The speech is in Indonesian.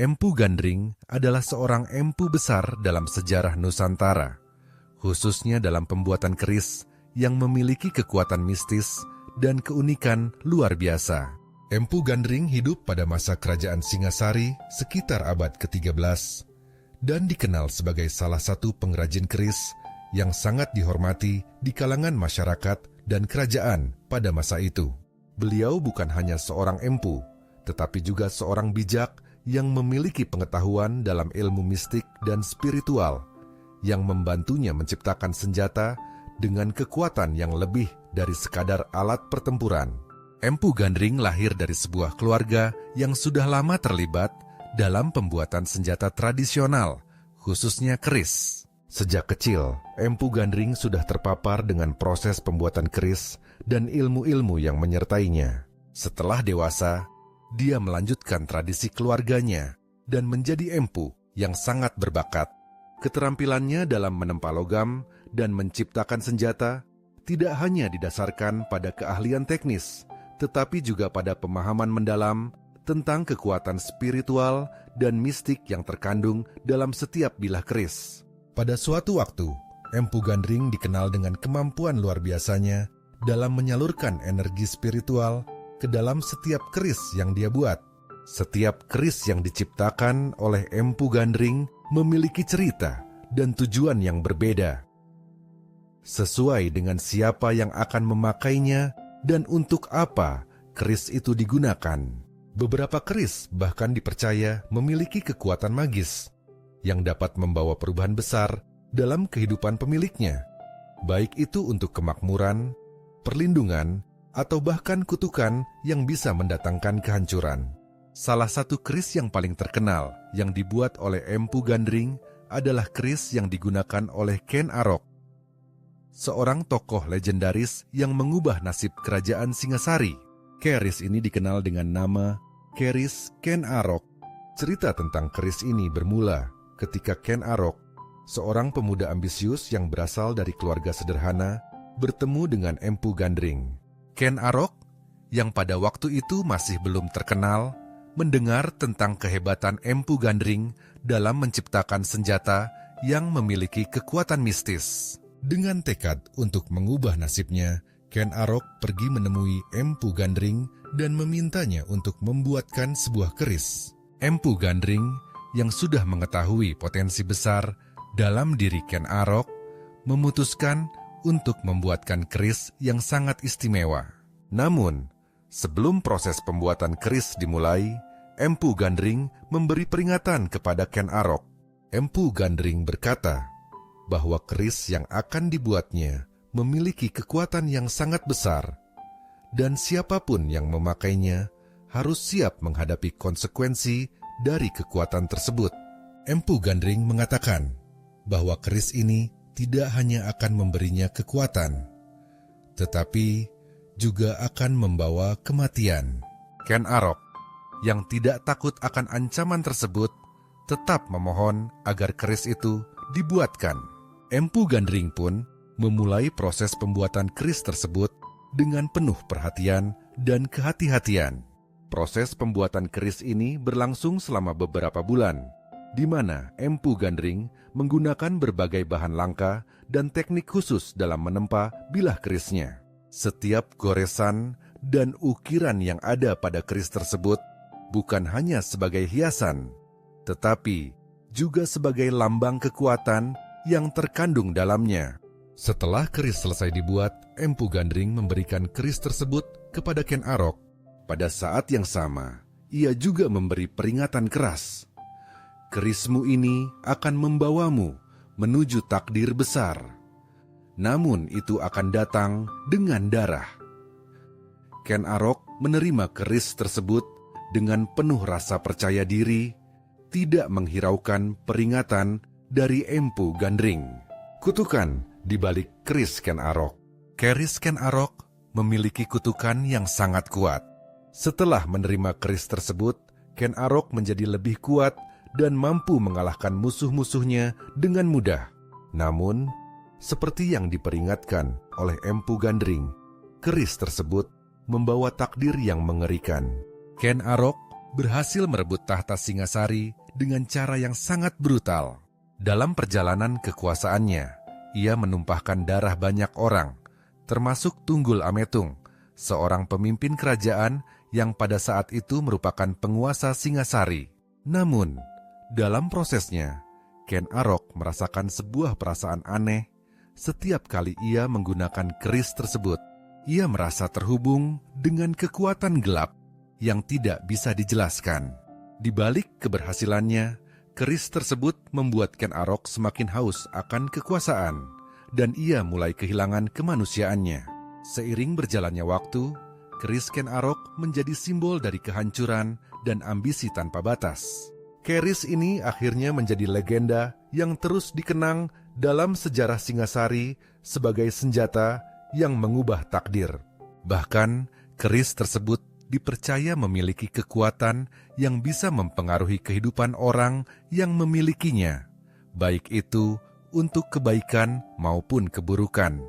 Empu Gandring adalah seorang empu besar dalam sejarah Nusantara, khususnya dalam pembuatan keris yang memiliki kekuatan mistis dan keunikan luar biasa. Empu Gandring hidup pada masa kerajaan Singasari sekitar abad ke-13 dan dikenal sebagai salah satu pengrajin keris yang sangat dihormati di kalangan masyarakat dan kerajaan pada masa itu. Beliau bukan hanya seorang empu, tetapi juga seorang bijak yang memiliki pengetahuan dalam ilmu mistik dan spiritual yang membantunya menciptakan senjata dengan kekuatan yang lebih dari sekadar alat pertempuran. Empu Gandring lahir dari sebuah keluarga yang sudah lama terlibat dalam pembuatan senjata tradisional, khususnya keris. Sejak kecil, Empu Gandring sudah terpapar dengan proses pembuatan keris dan ilmu-ilmu yang menyertainya. Setelah dewasa, dia melanjutkan tradisi keluarganya dan menjadi empu yang sangat berbakat. Keterampilannya dalam menempa logam dan menciptakan senjata tidak hanya didasarkan pada keahlian teknis, tetapi juga pada pemahaman mendalam tentang kekuatan spiritual dan mistik yang terkandung dalam setiap bilah keris. Pada suatu waktu, Empu Gandring dikenal dengan kemampuan luar biasanya dalam menyalurkan energi spiritual ke dalam setiap keris yang dia buat. Setiap keris yang diciptakan oleh Empu Gandring memiliki cerita dan tujuan yang berbeda, sesuai dengan siapa yang akan memakainya dan untuk apa keris itu digunakan. Beberapa keris bahkan dipercaya memiliki kekuatan magis yang dapat membawa perubahan besar dalam kehidupan pemiliknya, baik itu untuk kemakmuran, perlindungan, atau bahkan kutukan yang bisa mendatangkan kehancuran. Salah satu keris yang paling terkenal yang dibuat oleh Empu Gandring adalah keris yang digunakan oleh Ken Arok, seorang tokoh legendaris yang mengubah nasib kerajaan Singasari. Keris ini dikenal dengan nama Keris Ken Arok. Cerita tentang keris ini bermula ketika Ken Arok, seorang pemuda ambisius yang berasal dari keluarga sederhana, bertemu dengan Empu Gandring. Ken Arok, yang pada waktu itu masih belum terkenal, mendengar tentang kehebatan Empu Gandring dalam menciptakan senjata yang memiliki kekuatan mistis. Dengan tekad untuk mengubah nasibnya, Ken Arok pergi menemui Empu Gandring dan memintanya untuk membuatkan sebuah keris. Empu Gandring, yang sudah mengetahui potensi besar dalam diri Ken Arok, memutuskan untuk membuatkan keris yang sangat istimewa. Namun, sebelum proses pembuatan keris dimulai, Empu Gandring memberi peringatan kepada Ken Arok. Empu Gandring berkata bahwa keris yang akan dibuatnya memiliki kekuatan yang sangat besar, dan siapapun yang memakainya harus siap menghadapi konsekuensi dari kekuatan tersebut. Empu Gandring mengatakan bahwa keris ini tidak hanya akan memberinya kekuatan, tetapi juga akan membawa kematian. Ken Arok, yang tidak takut akan ancaman tersebut, tetap memohon agar keris itu dibuatkan. Empu Gandring pun memulai proses pembuatan keris tersebut dengan penuh perhatian dan kehati-hatian. Proses pembuatan keris ini berlangsung selama beberapa bulan, di mana Empu Gandring menggunakan berbagai bahan langka dan teknik khusus dalam menempa bilah kerisnya. Setiap goresan dan ukiran yang ada pada keris tersebut bukan hanya sebagai hiasan, tetapi juga sebagai lambang kekuatan yang terkandung dalamnya. Setelah keris selesai dibuat, Empu Gandring memberikan keris tersebut kepada Ken Arok. Pada saat yang sama, ia juga memberi peringatan keras. Kerismu ini akan membawamu menuju takdir besar. Namun itu akan datang dengan darah. Ken Arok menerima keris tersebut dengan penuh rasa percaya diri, tidak menghiraukan peringatan dari Empu Gandring. Kutukan di balik keris Ken Arok. Keris Ken Arok memiliki kutukan yang sangat kuat. Setelah menerima keris tersebut, Ken Arok menjadi lebih kuat dan mampu mengalahkan musuh-musuhnya dengan mudah. Namun, seperti yang diperingatkan oleh Empu Gandring, keris tersebut membawa takdir yang mengerikan. Ken Arok berhasil merebut tahta Singasari dengan cara yang sangat brutal. Dalam perjalanan kekuasaannya, ia menumpahkan darah banyak orang, termasuk Tunggul Ametung, seorang pemimpin kerajaan yang pada saat itu merupakan penguasa Singasari. Namun, dalam prosesnya, Ken Arok merasakan sebuah perasaan aneh setiap kali ia menggunakan keris tersebut. Ia merasa terhubung dengan kekuatan gelap yang tidak bisa dijelaskan. Di balik keberhasilannya, keris tersebut membuat Ken Arok semakin haus akan kekuasaan, dan ia mulai kehilangan kemanusiaannya. Seiring berjalannya waktu, keris Ken Arok menjadi simbol dari kehancuran dan ambisi tanpa batas. Keris ini akhirnya menjadi legenda yang terus dikenang dalam sejarah Singasari sebagai senjata yang mengubah takdir. Bahkan, keris tersebut dipercaya memiliki kekuatan yang bisa mempengaruhi kehidupan orang yang memilikinya, baik itu untuk kebaikan maupun keburukan.